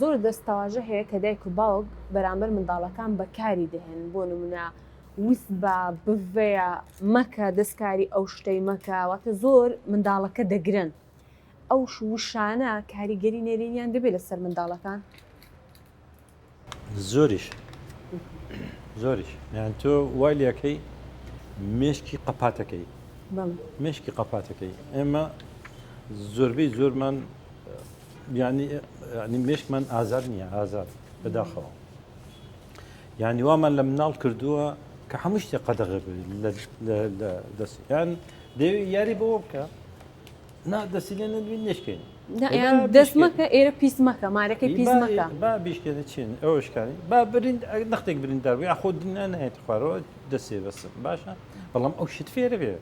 زۆر دەستەواژە هەیە کە دایک و باوک بەرامبەر منداڵەکان بەکاری دەهێن بۆ نمونە ویست بە بڤەیە مەکە دەستکاری ئەو شتەی مەکە واتە زۆر منداڵەکە دەگرن ئەو وشانە کاریگەری نێرینیان دەبێت لەسەر منداڵەکان زۆریش یان تۆ وای لەکەی مێشکی قەپاتەکەی مێشکی قەپاتەکەی ئێمە زۆربەی زۆرمان ینی مێشکمان ئازاد نییە ئازاد بەداخەوە یعنی وامان لە مناڵ کردووە کە هەموو شتێک قەدەغ لە دەستی یان دەوێت یاری بەوە بکە دەستی لێ نەدوین نشکێن دەست مەکە ئێرە پیس مەکە مارەکەی پیس مەکە با بیشکێنە چین ئەوشکانی با نەختێک بریندار بووی خۆ دنیا نهێت خوارەوە دەسێ بەسم باشە بەڵام ئەو شت فێرە بێ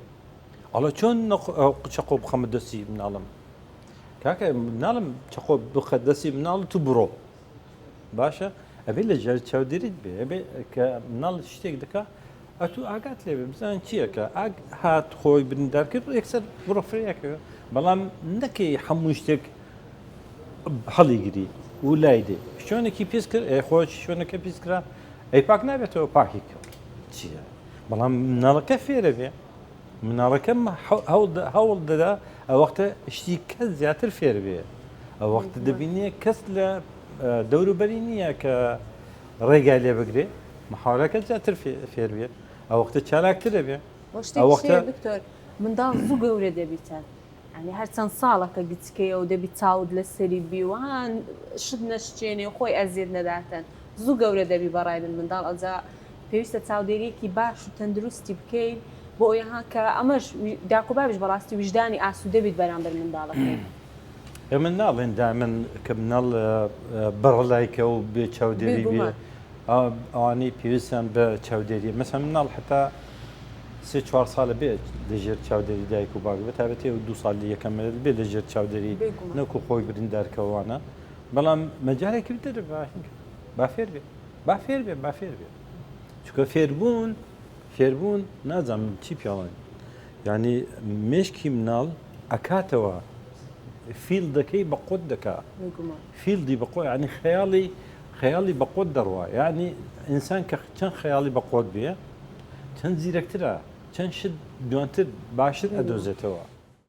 ئەڵە چۆن چقۆ بخەمە دەستی مناڵم کاکە مناڵم چقۆ بخە دەستی مناڵ تو بڕۆ باشە ئەبێ لە ژێر چاودێریت بێ ئەبێ کە مناڵ شتێک دکا ئەتو ئاگات لێ بزان چییەکە هات خۆی بریندار کرد و یەکسەر بڕۆفرەیەکەوە بەڵام نەکەی هەموو شتێک هەڵیگری و لای دێ شوێنێکی پیس کرد خۆش شوێنەکە پیسکرا ئەی پاک نابێتەوە پاکی کرد چییە بەڵام مناڵەکە فێرە بێ مناڵەکەم هەوڵ دەدا ئەوەختە شتی کەس زیاتر فێر بێ ئەو وەختە دەبینێ کەس لە دەوروبەری نییە کە ڕێگای لێ بگرێ محاولەکە زیاتر فێر بێ ئەو وەختە چالاکترە بێ دکتۆر منداڵ زوو گەورە دەبیتە ینی هەر چەند ساڵەکە گچکەیە و دەبی چاود لە سەری بیوان شت نەشتێنێ خۆی ئەزیێت نەداتەن زوو گەورە دەبی بەڕای بن منداڵ ئەجا پێویستە چاودێریەکی باش و تەندروستی بکەیت بۆ ئەوەیە کە ئەمەش داکوبابش بەڕاستی وجدانی ئاسوودە بیت بەرامبەر منداڵەکەی ئێمە ناڵێن دامن کە مناڵ بەڕەلایکە و بێ چاودێری بێ ئەوانەی پێویستیان بە چاودێری مەسەن مناڵ حتا 3-4 ساڵە بێت لەژێر چاودێری دایک و باوک بێت تابەتێ و 2 ساڵی یەکەم بێت لەژێر چاودێری نەکو خۆی بریندارکەوانە بەڵام مەجارێکی دەر بافێر بێ چکە فێربوون نازانم چی پیاڵێن ینی مێشکی مناڵ ئەکاتەوە فیل دەکەی بە قوت دەکا فیلدی بەقۆ ینی خەیاڵی بە قوت دەڕوە یعنی ئینسان کە چەند خەیاڵی بە قوت بێ چەند زیرەکترە چەند شت دوانتر باشتر ئەدۆزێتەوە